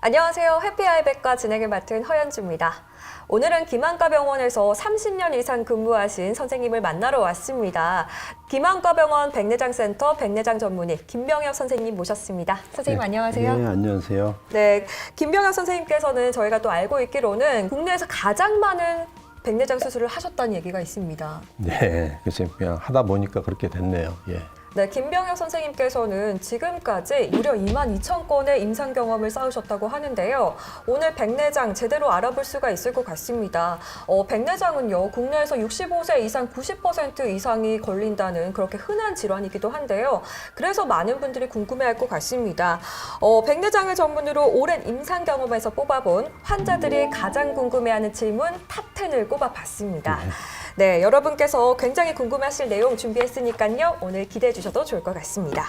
안녕하세요. 해피아이백과 진행을 맡은 허연주입니다. 오늘은 김한과병원에서 30년 이상 근무하신 선생님을 만나러 왔습니다. 김한과병원 백내장센터 백내장 전문의 김병혁 선생님 모셨습니다. 선생님 안녕하세요. 네, 안녕하세요. 네, 김병혁 선생님께서는 저희가 또 알고 있기로는 국내에서 가장 많은 백내장 수술을 하셨다는 얘기가 있습니다. 네, 그래서 그냥 하다 보니까 그렇게 됐네요. 예. 네, 김병혁 선생님께서는 지금까지 무려 22,000건의 임상 경험을 쌓으셨다고 하는데요. 오늘 백내장 제대로 알아볼 수가 있을 것 같습니다. 백내장은요, 국내에서 65세 이상 90% 이상이 걸린다는 그렇게 흔한 질환이기도 한데요. 그래서 많은 분들이 궁금해할 것 같습니다. 백내장을 전문으로 오랜 임상 경험에서 뽑아본 환자들이 가장 궁금해하는 질문 탑10을 꼽아봤습니다. 네, 여러분께서 굉장히 궁금하실 내용 준비했으니까요. 오늘 기대해 주셔도 좋을 것 같습니다.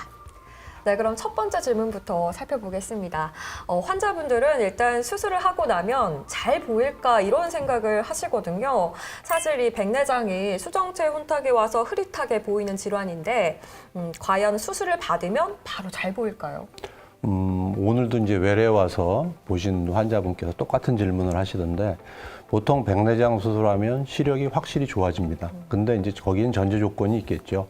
네, 그럼 첫 번째 질문부터 살펴보겠습니다. 환자분들은 일단 수술을 하고 나면 잘 보일까 이런 생각을 하시거든요. 사실 이 백내장이 수정체 혼탁에 와서 흐릿하게 보이는 질환인데 과연 수술을 받으면 바로 잘 보일까요? 오늘도 이제 외래 와서 보신 환자분께서 똑같은 질문을 하시던데 보통 백내장 수술하면 시력이 확실히 좋아집니다. 근데 이제 거기는 전제 조건이 있겠죠.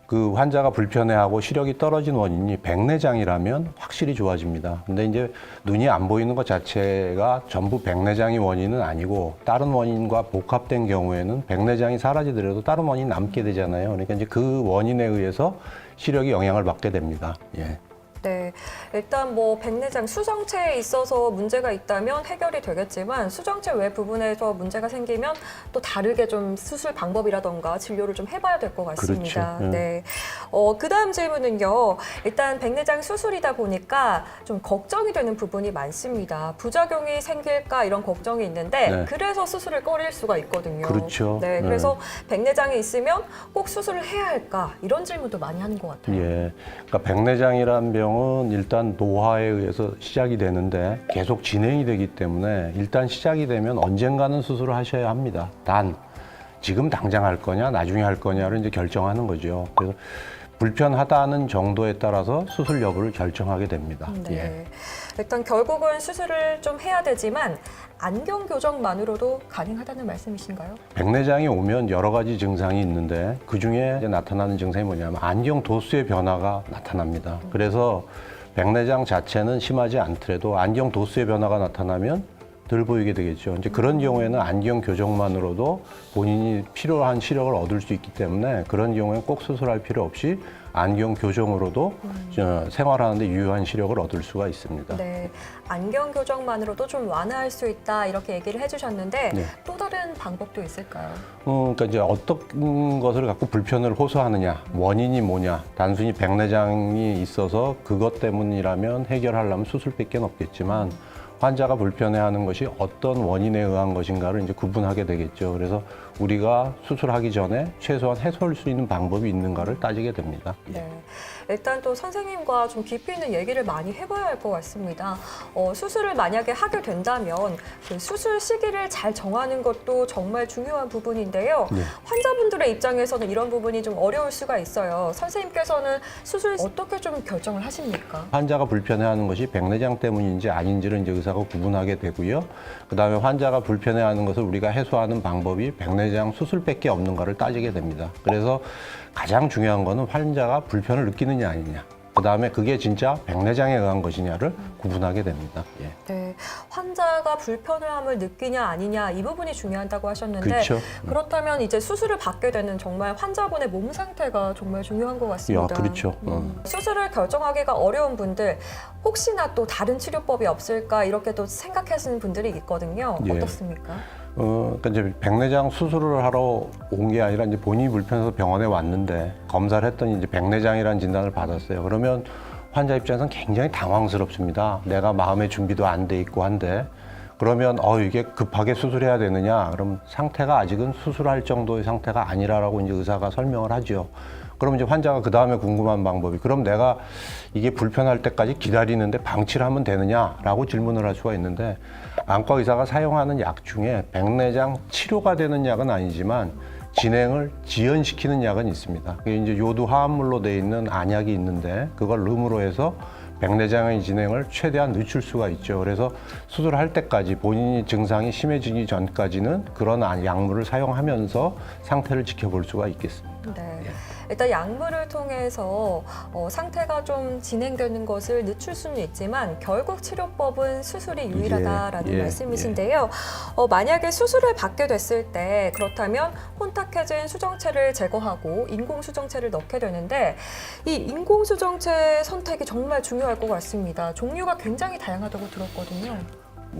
그 환자가 불편해하고 시력이 떨어진 원인이 백내장이라면 확실히 좋아집니다. 근데 이제 눈이 안 보이는 것 자체가 전부 백내장이 원인은 아니고 다른 원인과 복합된 경우에는 백내장이 사라지더라도 다른 원인이 남게 되잖아요. 그러니까 이제 그 원인에 의해서 시력이 영향을 받게 됩니다. 예. 네, 일단 뭐 백내장 수정체에 있어서 문제가 있다면 해결이 되겠지만 수정체 외 부분에서 문제가 생기면 또 다르게 좀 수술 방법이라던가 진료를 좀 해봐야 될 것 같습니다. 그렇죠. 네, 그다음 질문은요. 일단 백내장 수술이다 보니까 좀 걱정이 되는 부분이 많습니다. 부작용이 생길까 이런 걱정이 있는데 네. 그래서 수술을 꺼릴 수가 있거든요. 그렇죠. 네, 그래서 백내장이 있으면 꼭 수술을 해야 할까 이런 질문도 많이 하는 것 같아요. 예. 그러니까 백내장이라는 병은 일단 노화에 의해서 시작이 되는데 계속 진행이 되기 때문에 일단 시작이 되면 언젠가는 수술을 하셔야 합니다. 단 지금 당장 할 거냐 나중에 할 거냐를 이제 결정하는 거죠. 그래서 불편하다는 정도에 따라서 수술 여부를 결정하게 됩니다. 네. 예. 일단 결국은 수술을 좀 해야 되지만 안경 교정만으로도 가능하다는 말씀이신가요? 백내장이 오면 여러 가지 증상이 있는데 그중에 이제 나타나는 증상이 뭐냐면 안경 도수의 변화가 나타납니다. 그래서 백내장 자체는 심하지 않더라도 안경 도수의 변화가 나타나면 덜 보이게 되겠죠. 이제 그런 경우에는 안경 교정만으로도 본인이 필요한 시력을 얻을 수 있기 때문에 그런 경우에는 꼭 수술할 필요 없이 안경 교정으로도 생활하는데 유효한 시력을 얻을 수가 있습니다. 네, 안경 교정만으로도 좀 완화할 수 있다 이렇게 얘기를 해주셨는데 네. 또 다른 방법도 있을까요? 그러니까 이제 어떤 것을 갖고 불편을 호소하느냐, 원인이 뭐냐, 단순히 백내장이 있어서 그것 때문이라면 해결하려면 수술밖에 없겠지만 환자가 불편해하는 것이 어떤 원인에 의한 것인가를 이제 구분하게 되겠죠. 그래서 우리가 수술하기 전에 최소한 해소할 수 있는 방법이 있는가를 따지게 됩니다. 네. 일단 또 선생님과 좀 깊이 있는 얘기를 많이 해봐야 할 것 같습니다. 수술을 만약에 하게 된다면 그 수술 시기를 잘 정하는 것도 정말 중요한 부분인데요. 네. 환자분들의 입장에서는 이런 부분이 좀 어려울 수가 있어요. 선생님께서는 수술 어떻게 좀 결정을 하십니까? 환자가 불편해하는 것이 백내장 때문인지 아닌지를 이제 의사가 구분하게 되고요. 그다음에 환자가 불편해하는 것을 우리가 해소하는 방법이 백내장 수술밖에 없는가를 따지게 됩니다. 그래서 가장 중요한 거는 환자가 불편을 느끼느냐 아니냐. 그다음에 그게 진짜 백내장에 의한 것이냐를 구분하게 됩니다. 예. 네, 환자가 불편함을 느끼냐 아니냐 이 부분이 중요하다고 하셨는데 그렇죠. 그렇다면 이제 수술을 받게 되는 정말 환자분의 몸 상태가 정말 중요한 것 같습니다. 야, 그렇죠. 수술을 결정하기가 어려운 분들 혹시나 또 다른 치료법이 없을까 이렇게 또 생각하시는 분들이 있거든요. 예. 어떻습니까? 그러니까 이제 백내장 수술을 하러 온 게 아니라 이제 본인이 불편해서 병원에 왔는데 검사를 했더니 이제 백내장이라는 진단을 받았어요. 그러면 환자 입장에서는 굉장히 당황스럽습니다. 내가 마음의 준비도 안 돼 있고 한데 그러면 이게 급하게 수술해야 되느냐? 그럼 상태가 아직은 수술할 정도의 상태가 아니라라고 이제 의사가 설명을 하죠. 그럼 이제 환자가 그 다음에 궁금한 방법이 그럼 내가 이게 불편할 때까지 기다리는데 방치를 하면 되느냐라고 질문을 할 수가 있는데 안과 의사가 사용하는 약 중에 백내장 치료가 되는 약은 아니지만 진행을 지연시키는 약은 있습니다. 그게 이제 요도 화합물로 되어 있는 안약이 있는데 그걸 름으로 해서 백내장의 진행을 최대한 늦출 수가 있죠. 그래서 수술할 때까지 본인이 증상이 심해지기 전까지는 그런 약물을 사용하면서 상태를 지켜볼 수가 있겠습니다. 네. 일단 약물을 통해서 상태가 좀 진행되는 것을 늦출 수는 있지만 결국 치료법은 수술이 유일하다라는 말씀이신데요. 만약에 수술을 받게 됐을 때 그렇다면 혼탁해진 수정체를 제거하고 인공수정체를 넣게 되는데 이 인공수정체 선택이 정말 중요할 것 같습니다. 종류가 굉장히 다양하다고 들었거든요.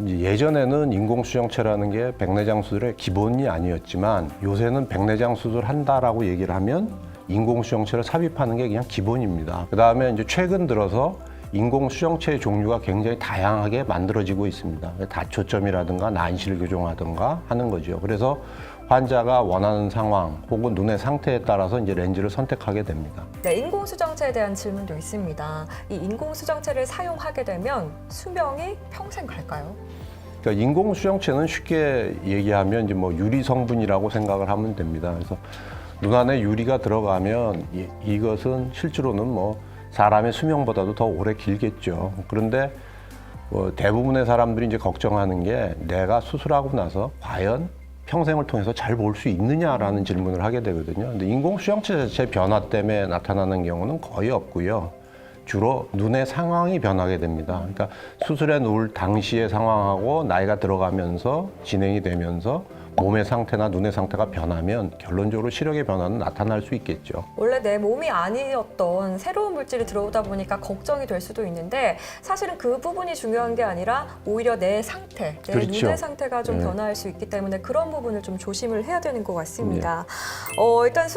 예전에는 인공수정체라는 게 백내장 수술의 기본이 아니었지만 요새는 백내장 수술한다라고 얘기를 하면 인공수정체를 삽입하는 게 그냥 기본입니다. 그 다음에 이제 최근 들어서 인공수정체의 종류가 굉장히 다양하게 만들어지고 있습니다. 다초점이라든가 난시를 교정하든가 하는 거죠. 그래서 환자가 원하는 상황 혹은 눈의 상태에 따라서 이제 렌즈를 선택하게 됩니다. 네, 인공수정체에 대한 질문도 있습니다. 이 인공수정체를 사용하게 되면 수명이 평생 갈까요? 그러니까 인공수정체는 쉽게 얘기하면 이제 뭐 유리 성분이라고 생각을 하면 됩니다. 그래서 눈 안에 유리가 들어가면 이것은 실제로는 뭐 사람의 수명보다도 더 오래 길겠죠. 그런데 대부분의 사람들이 이제 걱정하는 게 내가 수술하고 나서 과연 평생을 통해서 잘 볼 수 있느냐라는 질문을 하게 되거든요. 근데 인공수정체 자체 변화 때문에 나타나는 경우는 거의 없고요. 주로 눈의 상황이 변하게 됩니다. 그러니까 수술에 누울 당시의 상황하고 나이가 들어가면서 진행이 되면서 몸의 상태나 눈의 상태가 변하면 결론적으로 시력의 변화는 나타날 수 있겠죠. 원래 내 몸이 아니었던 새로운 물질이 들어오다 보니까 걱정이 될 수도 있는데 사실은 그 부분이 중요한 게 아니라 오히려 내 상태, 내 그렇죠. 눈의 상태가 좀 변화할 수 있기 때문에 그런 부분을 좀 조심을 해야 되는 것 같습니다. 일단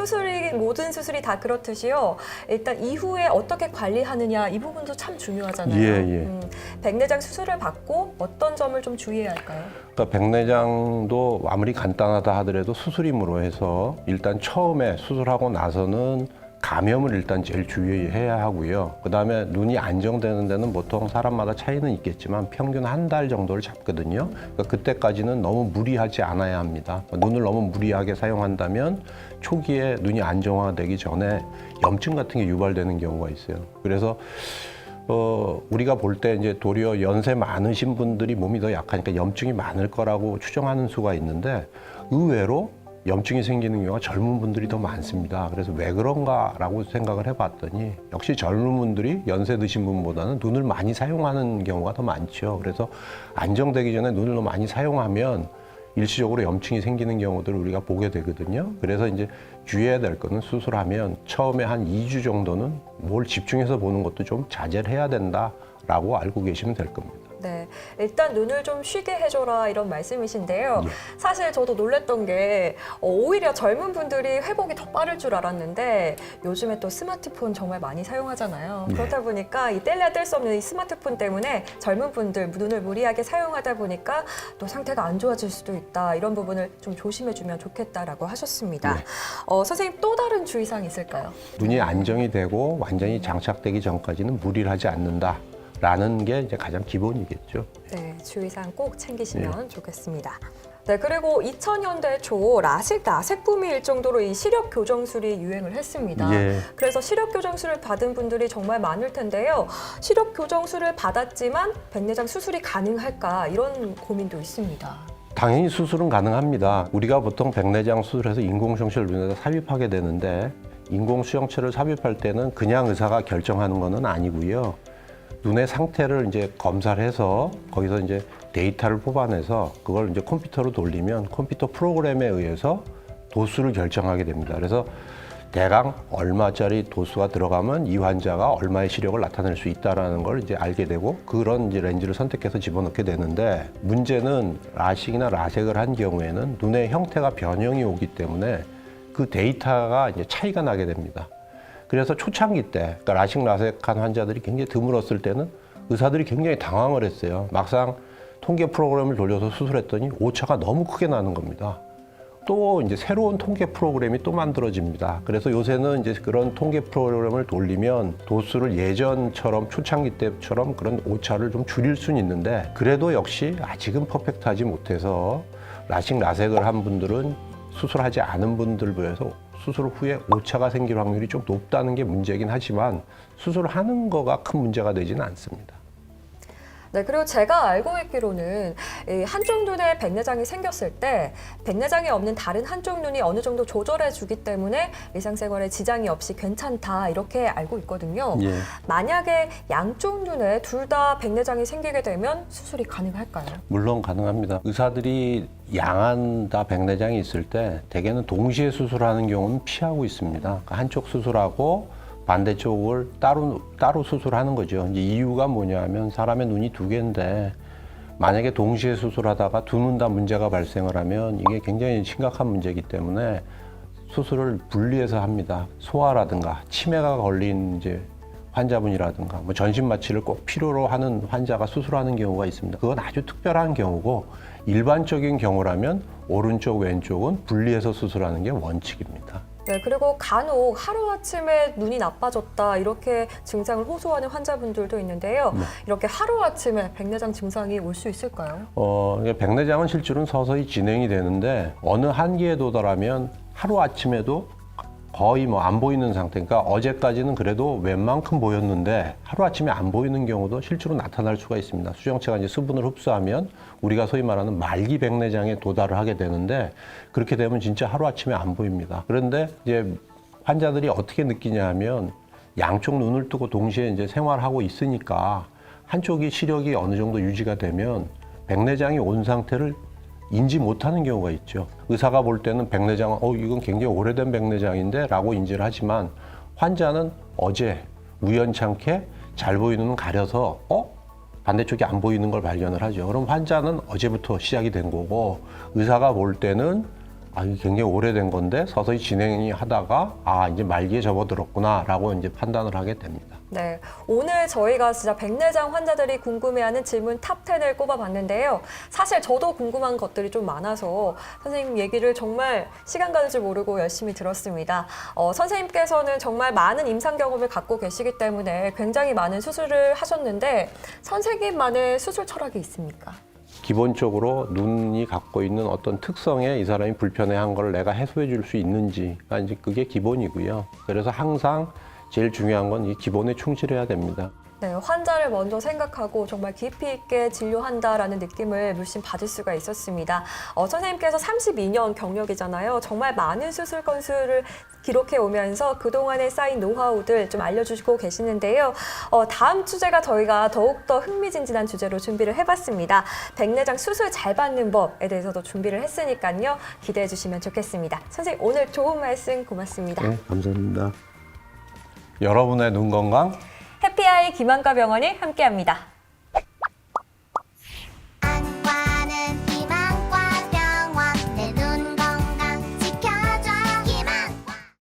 모든 수술이 다 그렇듯이요. 일단 이후에 어떻게 관리하느냐 이 부분도 참 중요하잖아요. 백내장 수술을 받고 어떤 점을 좀 주의해야 할까요? 그러니까 백내장도 아무리 간단하다 하더라도 수술임으로 해서 일단 처음에 수술하고 나서는 감염을 일단 제일 주의해야 하고요. 그다음에 눈이 안정되는 데는 보통 사람마다 차이는 있겠지만 평균 한 달 정도를 잡거든요. 그러니까 그때까지는 너무 무리하지 않아야 합니다. 눈을 너무 무리하게 사용한다면 초기에 눈이 안정화되기 전에 염증 같은 게 유발되는 경우가 있어요. 그래서 우리가 볼 때 이제 도리어 연세 많으신 분들이 몸이 더 약하니까 염증이 많을 거라고 추정하는 수가 있는데 의외로 염증이 생기는 경우가 젊은 분들이 더 많습니다. 그래서 왜 그런가라고 생각을 해봤더니 역시 젊은 분들이 연세 드신 분보다는 눈을 많이 사용하는 경우가 더 많죠. 그래서 안정되기 전에 눈을 너무 많이 사용하면 일시적으로 염증이 생기는 경우들을 우리가 보게 되거든요. 그래서 이제 주의해야 될 거는 수술하면 처음에 한 2주 정도는 뭘 집중해서 보는 것도 좀 자제를 해야 된다라고 알고 계시면 될 겁니다. 네, 일단 눈을 좀 쉬게 해줘라 이런 말씀이신데요. 사실 저도 놀랬던 게 오히려 젊은 분들이 회복이 더 빠를 줄 알았는데 요즘에 또 스마트폰 정말 많이 사용하잖아요. 그렇다 보니까 이 뗄래야 뗄 수 없는 이 스마트폰 때문에 젊은 분들 눈을 무리하게 사용하다 보니까 또 상태가 안 좋아질 수도 있다. 이런 부분을 좀 조심해주면 좋겠다라고 하셨습니다. 선생님 또 다른 주의사항 있을까요? 눈이 안정이 되고 완전히 장착되기 전까지는 무리를 하지 않는다. 라는 게 이제 가장 기본이겠죠. 네, 주의사항 꼭 챙기시면 좋겠습니다. 네, 그리고 2000년대 초 라식 붐이 일 정도로 이 시력 교정술이 유행을 했습니다. 그래서 시력 교정술을 받은 분들이 정말 많을 텐데요. 시력 교정술을 받았지만 백내장 수술이 가능할까 이런 고민도 있습니다. 당연히 수술은 가능합니다. 우리가 보통 백내장 수술해서 인공수정체를 눈에다 삽입하게 되는데 인공수정체를 삽입할 때는 그냥 의사가 결정하는 것은 아니고요. 눈의 상태를 이제 검사를 해서 거기서 이제 데이터를 뽑아내서 그걸 이제 컴퓨터로 돌리면 컴퓨터 프로그램에 의해서 도수를 결정하게 됩니다. 그래서 대강 얼마짜리 도수가 들어가면 이 환자가 얼마의 시력을 나타낼 수 있다라는 걸 이제 알게 되고 그런 이제 렌즈를 선택해서 집어넣게 되는데 문제는 라식이나 라섹을 한 경우에는 눈의 형태가 변형이 오기 때문에 그 데이터가 이제 차이가 나게 됩니다. 그래서 초창기 때, 그러니까 라식 라섹한 환자들이 굉장히 드물었을 때는 의사들이 굉장히 당황을 했어요. 막상 통계 프로그램을 돌려서 수술했더니 오차가 너무 크게 나는 겁니다. 또 이제 새로운 통계 프로그램이 또 만들어집니다. 그래서 요새는 이제 그런 통계 프로그램을 돌리면 도수를 예전처럼 초창기 때처럼 그런 오차를 좀 줄일 수는 있는데 그래도 역시 아직은 퍼펙트하지 못해서 라식 라섹을 한 분들은 수술하지 않은 분들 비해서 수술 후에 오차가 생길 확률이 좀 높다는 게 문제긴 하지만 수술하는 거가 큰 문제가 되지는 않습니다. 네, 그리고 제가 알고 있기로는 이 한쪽 눈에 백내장이 생겼을 때 백내장이 없는 다른 한쪽 눈이 어느 정도 조절해 주기 때문에 일상생활에 지장이 없이 괜찮다 이렇게 알고 있거든요. 예. 만약에 양쪽 눈에 둘 다 백내장이 생기게 되면 수술이 가능할까요? 물론 가능합니다. 의사들이 양안 다 백내장이 있을 때 대개는 동시에 수술하는 경우는 피하고 있습니다. 그러니까 한쪽 수술하고 반대쪽을 따로 수술하는 거죠. 이제 이유가 뭐냐면 사람의 눈이 두 개인데 만약에 동시에 수술하다가 두 눈 다 문제가 발생을 하면 이게 굉장히 심각한 문제이기 때문에 수술을 분리해서 합니다. 소아라든가 치매가 걸린 이제 환자분이라든가 뭐 전신 마취를 꼭 필요로 하는 환자가 수술하는 경우가 있습니다. 그건 아주 특별한 경우고 일반적인 경우라면 오른쪽 왼쪽은 분리해서 수술하는 게 원칙입니다. 네, 그리고 간혹 하루아침에 눈이 나빠졌다 이렇게 증상을 호소하는 환자분들도 있는데요. 이렇게 하루아침에 백내장 증상이 올 수 있을까요? 백내장은 실제로는 서서히 진행이 되는데 어느 한계에 도달하면 하루아침에도 거의 뭐 안 보이는 상태. 그러니까 어제까지는 그래도 웬만큼 보였는데 하루아침에 안 보이는 경우도 실제로 나타날 수가 있습니다. 수정체가 이제 수분을 흡수하면 우리가 소위 말하는 말기 백내장에 도달을 하게 되는데 그렇게 되면 진짜 하루아침에 안 보입니다. 그런데 이제 환자들이 어떻게 느끼냐 하면 양쪽 눈을 뜨고 동시에 이제 생활하고 있으니까 한쪽이 시력이 어느 정도 유지가 되면 백내장이 온 상태를 인지 못하는 경우가 있죠. 의사가 볼 때는 백내장은 이건 굉장히 오래된 백내장인데 라고 인지를 하지만 환자는 어제 우연찮게 잘 보이는 눈 가려서 반대쪽이 안 보이는 걸 발견을 하죠. 그럼 환자는 어제부터 시작이 된 거고 의사가 볼 때는 이게 굉장히 오래된 건데 서서히 진행이 하다가 이제 말기에 접어들었구나 라고 이제 판단을 하게 됩니다. 네, 오늘 저희가 진짜 백내장 환자들이 궁금해하는 질문 탑 10을 꼽아봤는데요. 사실 저도 궁금한 것들이 좀 많아서 선생님 얘기를 정말 시간 가는 줄 모르고 열심히 들었습니다. 선생님께서는 정말 많은 임상 경험을 갖고 계시기 때문에 굉장히 많은 수술을 하셨는데 선생님만의 수술 철학이 있습니까? 기본적으로 눈이 갖고 있는 어떤 특성에 이 사람이 불편해한 걸 내가 해소해 줄 수 있는지가 이제 그게 기본이고요. 그래서 항상 제일 중요한 건 이 기본에 충실해야 됩니다. 네, 환자를 먼저 생각하고 정말 깊이 있게 진료한다라는 느낌을 물씬 받을 수가 있었습니다. 선생님께서 32년 경력이잖아요. 정말 많은 수술 건수를 기록해 오면서 그동안에 쌓인 노하우들 좀 알려주시고 계시는데요. 다음 주제가 저희가 더욱더 흥미진진한 주제로 준비를 해봤습니다. 백내장 수술 잘 받는 법에 대해서도 준비를 했으니까요. 기대해 주시면 좋겠습니다. 선생님 오늘 좋은 말씀 고맙습니다. 네, 감사합니다. 여러분의 눈 건강 해피아이 김한과 병원이 함께합니다.